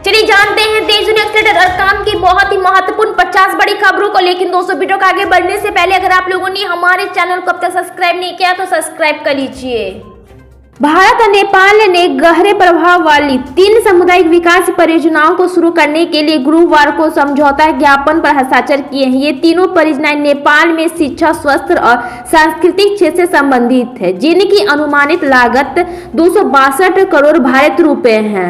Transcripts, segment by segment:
चलिए जानते हैं देश दुनिया एक्सलेटर और काम की बहुत ही महत्वपूर्ण 50 बड़ी खबरों को। लेकिन दोस्तों वीडियो को आगे बढ़ने से पहले अगर आप लोगों ने हमारे चैनल को अब तक सब्सक्राइब नहीं किया तो सब्सक्राइब कर लीजिए। भारत और नेपाल ने गहरे प्रभाव वाली 3 सामुदायिक विकास परियोजनाओं को शुरू करने के लिए गुरुवार को समझौता ज्ञापन पर हस्ताक्षर किए हैं। ये तीनों परियोजनाएं नेपाल में शिक्षा, स्वास्थ्य और सांस्कृतिक क्षेत्र से संबंधित है, जिनकी अनुमानित लागत 262 करोड़ भारतीय रुपए है।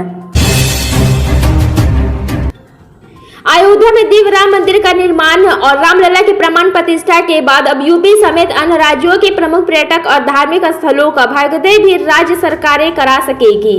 अयोध्या में दिव्य राम मंदिर का निर्माण और रामलला की प्रमाण प्रतिष्ठा के बाद अब यूपी समेत अन्य राज्यों के प्रमुख पर्यटक और धार्मिक स्थलों का भाग्योदय भी राज्य सरकारें करा सकेगी।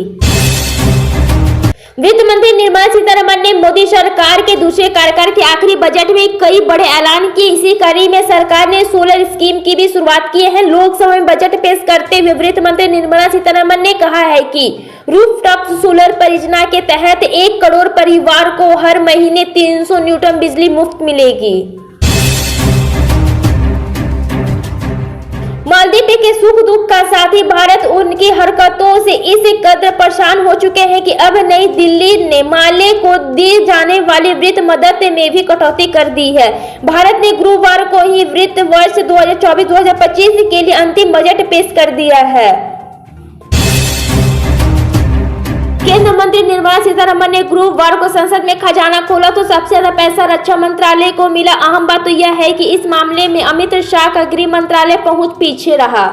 वित्त मंत्री निर्मला सीतारमण ने मोदी सरकार के दूसरे कार्यकाल के आखिरी बजट में कई बड़े ऐलान किए। इसी कड़ी में सरकार ने सोलर स्कीम की भी शुरुआत की है। लोकसभा में बजट पेश करते हुए वित्त मंत्री निर्मला सीतारमण ने कहा है कि रूफटॉप सोलर परियोजना के तहत 1 करोड़ परिवार को हर महीने 300 न्यूटन बिजली मुफ्त मिलेगी। मालदीव के सुख दुख का साथी भारत उनकी हरकतों से इस कदर परेशान हो चुके हैं कि अब नई दिल्ली ने माले को दी जाने वाली वित्त मदद में भी कटौती कर दी है। भारत ने गुरुवार को ही वित्त वर्ष 2024-2025 के लिए अंतिम बजट पेश कर दिया है। केंद्रीय मंत्री निर्मला सीतारमण ने गुरुवार को संसद में खजाना खोला तो सबसे ज्यादा पैसा रक्षा मंत्रालय को मिला। अहम बात तो यह है कि इस मामले में अमित शाह का गृह मंत्रालय बहुत पीछे रहा।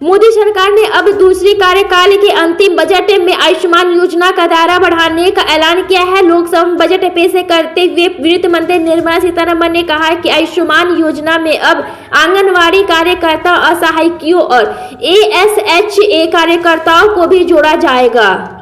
मोदी सरकार ने अब दूसरी कार्यकाल के अंतिम बजट में आयुष्मान योजना का दायरा बढ़ाने का ऐलान किया है। लोकसभा में बजट पेश करते हुए वित्त मंत्री निर्मला सीतारमण ने कहा कि आयुष्मान योजना में अब आंगनवाड़ी कार्यकर्ता, असहायियों और ASHA कार्यकर्ताओं को भी जोड़ा जाएगा।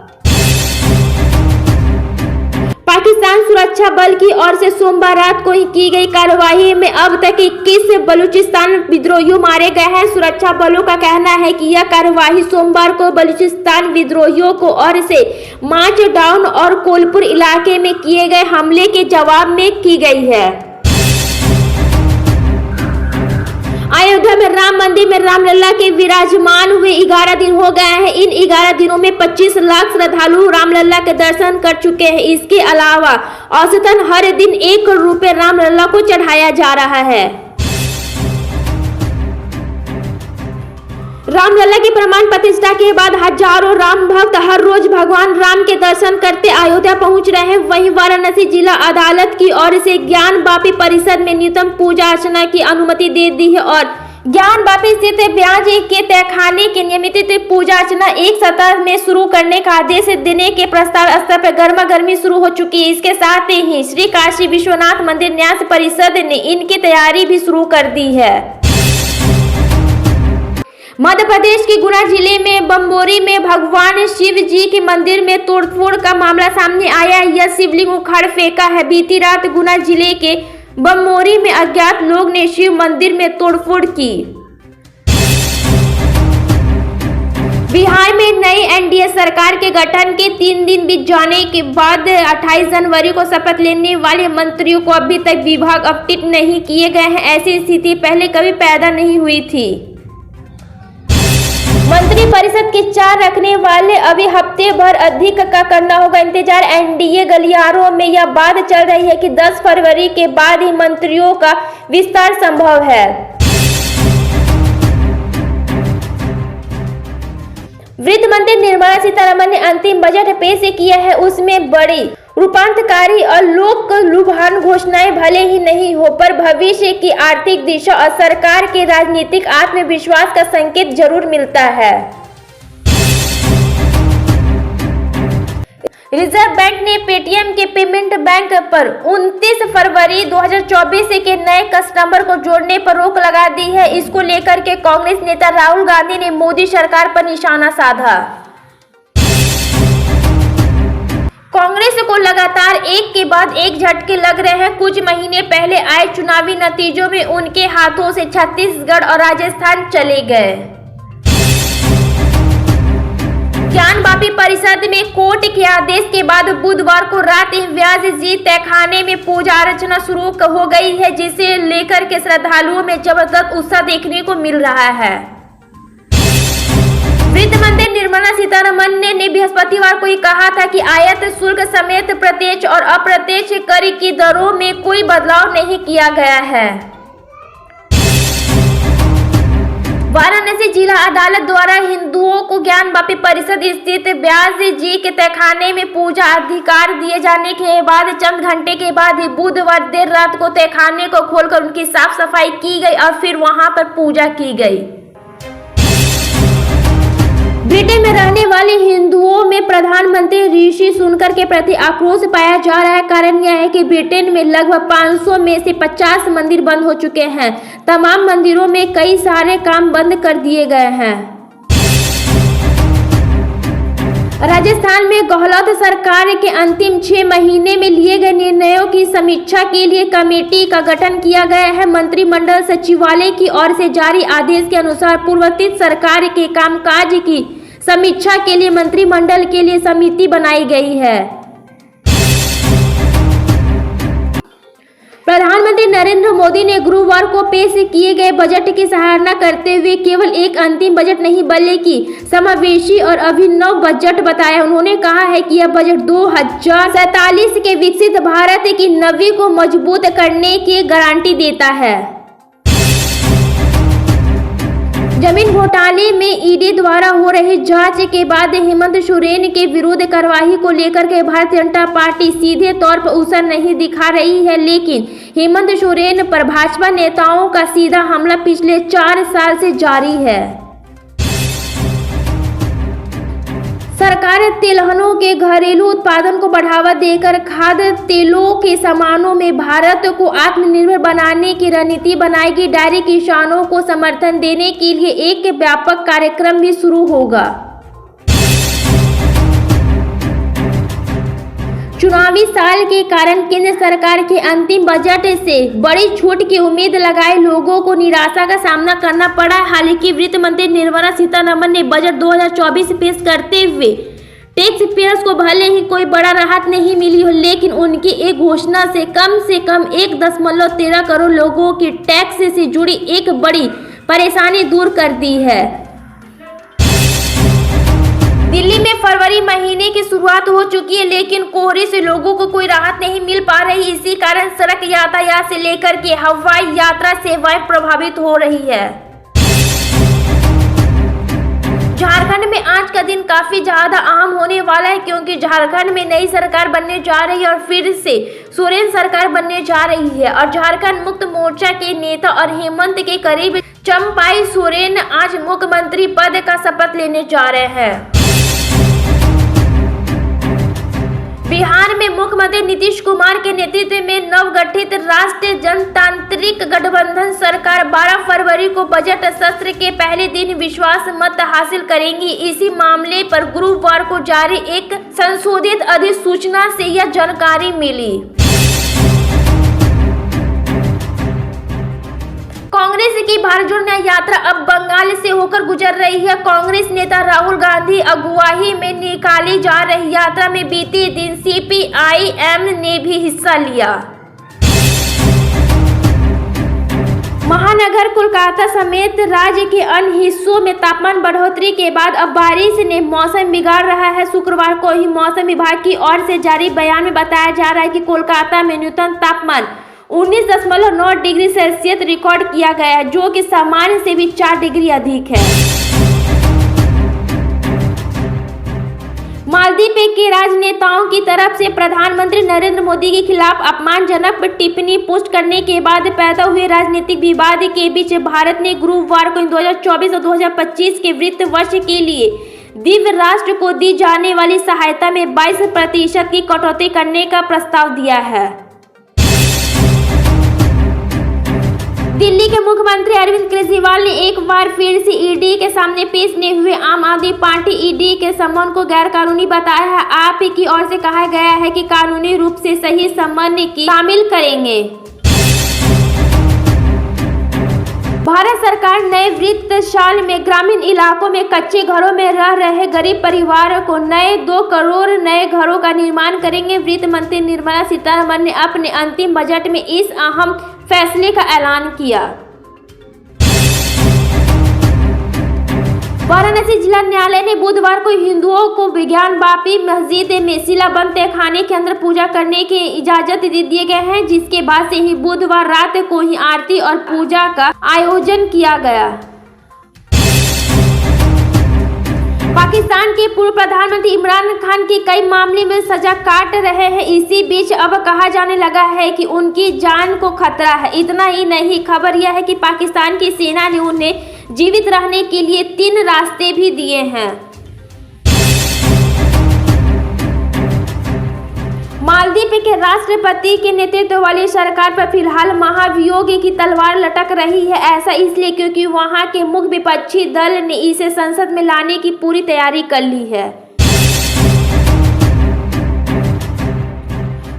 पाकिस्तान सुरक्षा बल की ओर से सोमवार रात को ही की गई कार्रवाई में अब तक 21 बलूचिस्तान विद्रोहियों मारे गए हैं। सुरक्षा बलों का कहना है कि यह कार्रवाई सोमवार को बलूचिस्तान विद्रोहियों को ओर से मार्च डाउन और कोलपुर इलाके में किए गए हमले के जवाब में की गई है। अयोध्या में राम मंदिर में रामलला के विराजमान हुए 11 दिन हो गए हैं। इन 11 दिनों में 25 लाख श्रद्धालु रामलला के दर्शन कर चुके हैं। इसके अलावा औसतन हर दिन 1 करोड़ रुपए रामलला को चढ़ाया जा रहा है। रामलला की प्रमाण प्रतिष्ठा के बाद हजारों राम भक्त हर रोज भगवान राम के दर्शन करते अयोध्या पहुंच रहे हैं। वहीं वाराणसी जिला अदालत की ओर से ज्ञान वापी परिसर में न्यूनतम पूजा अर्चना की अनुमति दे दी है और ज्ञान वापी स्थित ब्याज के तहखाने की नियमित पूजा अर्चना एक सप्ताह में शुरू करने का आदेश देने के प्रस्ताव स्तर पर गर्मा गर्मी शुरू हो चुकी है। इसके साथ ही श्री काशी विश्वनाथ मंदिर न्यास परिषद ने इनकी तैयारी भी शुरू कर दी है। मध्य प्रदेश के गुना जिले में बम्बोरी में भगवान शिव जी के मंदिर में तोड़फोड़ का मामला सामने आया है। यह शिवलिंग उखाड़ फेंका है। बीती रात गुना जिले के बम्बोरी में अज्ञात लोग ने शिव मंदिर में तोड़फोड़ की। बिहार में नई NDA सरकार के गठन के 3 दिन बीत जाने के बाद 28 जनवरी को शपथ लेने वाले मंत्रियों को अभी तक विभाग अपडेट नहीं किए गए हैं। ऐसी स्थिति पहले कभी पैदा नहीं हुई थी। मंत्री परिषद के 4 रखने वाले अभी हफ्ते भर अधिक का करना होगा इंतजार। NDA गलियारों में यह बात चल रही है कि 10 फरवरी के बाद ही मंत्रियों का विस्तार संभव है। वित्त मंत्री निर्मला सीतारमण ने अंतिम बजट पेश किया है। उसमें बड़ी रूपांतरकारी और लोक लुभावन घोषणाएं भले ही नहीं हो, पर भविष्य की आर्थिक दिशा और सरकार के राजनीतिक आत्मविश्वास का संकेत जरूर मिलता है। रिजर्व बैंक ने पेटीएम के पेमेंट बैंक पर 29 फरवरी 2024 के नए कस्टमर को जोड़ने पर रोक लगा दी है। इसको लेकर के कांग्रेस नेता राहुल गांधी ने मोदी सरकार पर निशाना साधा। कांग्रेस को लगातार एक के बाद एक झटके लग रहे हैं। कुछ महीने पहले आए चुनावी नतीजों में उनके हाथों से छत्तीसगढ़ और राजस्थान चले गए। ज्ञान वापी परिषद में कोर्ट के आदेश के बाद बुधवार को रात व्यास जी तहखाने में पूजा अर्चना शुरू हो गई है, जिसे लेकर के श्रद्धालुओं में जबरदस्त उत्साह देखने को मिल रहा है। वित्त मंत्री निर्मला सीतारमण बृहस्पतिवार को ही कहा था कि आयात शुल्क समेत प्रत्यक्ष और अप्रत्यक्ष कर की दरों में कोई बदलाव नहीं किया गया है। वाराणसी जिला अदालत द्वारा हिंदुओं को ज्ञानवापी परिषद स्थित व्यास जी के तहखाने में पूजा अधिकार दिए जाने के बाद चंद घंटे के बाद ही बुधवार देर रात को तहखाने को खोलकर उनकी साफ सफाई की गई और फिर वहां पर पूजा की गई। ब्रिटेन में रहने वाले हिंदुओं में प्रधानमंत्री ऋषि सुनक के प्रति आक्रोश पाया जा रहा है। कारण यह है कि ब्रिटेन में लगभग 500 में से 50 मंदिर बंद हो चुके हैं। तमाम मंदिरों में कई सारे काम बंद कर दिए गए हैं। राजस्थान में गहलोत सरकार के अंतिम 6 महीने में लिए गए निर्णयों की समीक्षा के लिए कमेटी का गठन किया गया है। मंत्रिमंडल सचिवालय की ओर से जारी आदेश के अनुसार पूर्ववर्ती सरकार के कामकाज की समीक्षा के लिए मंत्रिमंडल के लिए समिति बनाई गई है। प्रधानमंत्री नरेंद्र मोदी ने गुरुवार को पेश किए गए बजट की सराहना करते हुए केवल एक अंतिम बजट नहीं बल्कि समावेशी और अभिनव बजट बताया। उन्होंने कहा है कि यह बजट 2047 के विकसित भारत की नवी को मजबूत करने की गारंटी देता है। जमीन घोटाले में ईडी द्वारा हो रही जांच के बाद हेमंत सोरेन के विरुद्ध कार्रवाई को लेकर के भारतीय जनता पार्टी सीधे तौर पर उसर नहीं दिखा रही है, लेकिन हेमंत सोरेन पर भाजपा नेताओं का सीधा हमला पिछले 4 साल से जारी है। सरकार तिलहनों के घरेलू उत्पादन को बढ़ावा देकर खाद्य तेलों के सामानों में भारत को आत्मनिर्भर बनाने की रणनीति बनाएगी। डेयरी किसानों को समर्थन देने के लिए एक व्यापक कार्यक्रम भी शुरू होगा। चुनावी साल के कारण केंद्र सरकार के अंतिम बजट से बड़ी छूट की उम्मीद लगाए लोगों को निराशा का सामना करना पड़ा। हालांकि वित्त मंत्री निर्मला सीतारमण ने बजट 2024 पेश करते हुए टैक्स पेयर्स को भले ही कोई बड़ा राहत नहीं मिली हो, लेकिन उनकी एक घोषणा से कम 1.13 करोड़ लोगों की टैक्स से जुड़ी एक बड़ी परेशानी दूर कर दी है। दिल्ली में फरवरी महीने की शुरुआत हो चुकी है, लेकिन कोहरे से लोगों को कोई राहत नहीं मिल पा रही। इसी कारण सड़क यातायात से लेकर के हवाई यात्रा सेवाएं प्रभावित हो रही है। झारखंड में आज का दिन काफी ज्यादा अहम होने वाला है, क्योंकि झारखंड में नई सरकार बनने जा रही है और फिर से सोरेन सरकार बनने जा रही है। और झारखंड मुक्त मोर्चा के नेता और हेमंत के करीब चंपाई सोरेन आज मुख्यमंत्री पद का शपथ लेने जा रहे हैं। बिहार में मुख्यमंत्री नीतीश कुमार के नेतृत्व में नवगठित राष्ट्रीय जनतांत्रिक गठबंधन सरकार 12 फरवरी को बजट सत्र के पहले दिन विश्वास मत हासिल करेंगी। इसी मामले पर गुरुवार को जारी एक संशोधित अधिसूचना से यह जानकारी मिली। कांग्रेस की भारत जोड़ो न्याय यात्रा अब बंगाल से होकर गुजर रही है। कांग्रेस नेता राहुल गांधी अगुवाई में निकाली जा रही यात्रा में बीते दिन CPIM ने भी हिस्सा लिया। महानगर कोलकाता समेत राज्य के अन्य हिस्सों में तापमान बढ़ोतरी के बाद अब बारिश ने मौसम बिगाड़ रहा है। शुक्रवार को ही मौसम विभाग की ओर से जारी बयान में बताया जा रहा है कि कोलकाता में न्यूनतम तापमान 19.9 डिग्री सेल्सियस रिकॉर्ड किया गया है, जो कि सामान्य से भी 4 डिग्री अधिक है। मालदीव के राजनेताओं की तरफ से प्रधानमंत्री नरेंद्र मोदी के खिलाफ अपमानजनक टिप्पणी पोस्ट करने के बाद पैदा हुए राजनीतिक विवाद के बीच भारत ने गुरुवार को 2024 और 2025 के वित्त वर्ष के लिए द्वीप राष्ट्र को दी जाने वाली सहायता में 22% की कटौती करने का प्रस्ताव दिया है। दिल्ली के मुख्यमंत्री अरविंद केजरीवाल ने एक बार फिर से ईडी के सामने पेश नहीं हुए आम आदमी पार्टी ईडी के समन को गैर कानूनी बताया है। आप की ओर से कहा गया है कि कानूनी रूप से सही समन की शामिल करेंगे। भारत सरकार नए वित्त साल में ग्रामीण इलाकों में कच्चे घरों में रह रहे गरीब परिवारों को नए 2 करोड़ नए घरों का निर्माण करेंगे। वित्त मंत्री निर्मला सीतारमण ने अपने अंतिम बजट में इस अहम फैसले का ऐलान किया। वाराणसी जिला न्यायालय ने बुधवार को हिंदुओं को विज्ञान बापी मस्जिद में शिलाबंद तहखाने के अंदर पूजा करने की इजाजत दे दिए गए हैं, जिसके बाद से ही बुधवार रात को ही आरती और पूजा का आयोजन किया गया। पाकिस्तान के पूर्व प्रधानमंत्री इमरान खान की कई मामले में सजा काट रहे हैं। इसी बीच अब कहा जाने लगा है कि उनकी जान को खतरा है। इतना ही नहीं, खबर यह है कि पाकिस्तान की सेना ने उन्हें जीवित रहने के लिए 3 रास्ते भी दिए हैं। मालदीव के राष्ट्रपति के नेतृत्व वाली सरकार पर फिलहाल महाभियोग की तलवार लटक रही है। ऐसा इसलिए क्योंकि वहां के मुख्य विपक्षी दल ने इसे संसद में लाने की पूरी तैयारी कर ली है।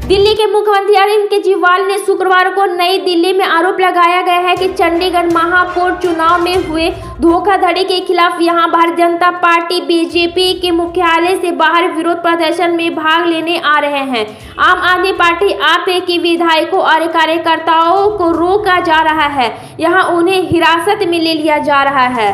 दिल्ली के मुख्यमंत्री अरविंद केजरीवाल ने शुक्रवार को नई दिल्ली में आरोप लगाया गया है कि चंडीगढ़ महापौर चुनाव में हुए धोखाधड़ी के खिलाफ यहां भारतीय जनता पार्टी बीजेपी के मुख्यालय से बाहर विरोध प्रदर्शन में भाग लेने आ रहे हैं। आम आदमी पार्टी आप के विधायकों और कार्यकर्ताओं को रोका जा रहा है। यहां उन्हें हिरासत में ले लिया जा रहा है।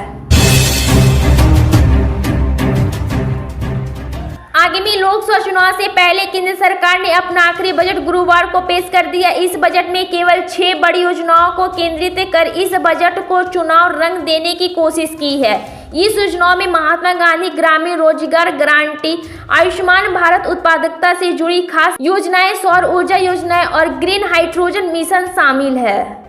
आगामी लोकसभा चुनाव से पहले केंद्र सरकार ने अपना आखिरी बजट गुरुवार को पेश कर दिया। इस बजट में केवल 6 बड़ी योजनाओं को केंद्रित कर इस बजट को चुनाव रंग देने की कोशिश की है। इस योजनाओं में महात्मा गांधी ग्रामीण रोजगार गारंटी, आयुष्मान भारत उत्पादकता से जुड़ी खास योजनाएं, सौर ऊर्जा योजनाएं और ग्रीन हाइड्रोजन मिशन शामिल है।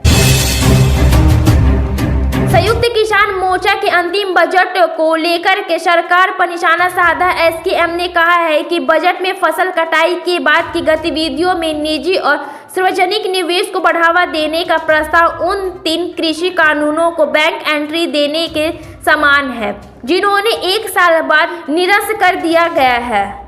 संयुक्त किसान मोर्चा के अंतिम बजट को लेकर के सरकार पर निशाना साधा एसकेएम ने कहा है कि बजट में फसल कटाई के बाद की गतिविधियों में निजी और सार्वजनिक निवेश को बढ़ावा देने का प्रस्ताव उन 3 कृषि कानूनों को बैंक एंट्री देने के समान है, जिन्होंने 1 साल बाद निरस्त कर दिया गया है।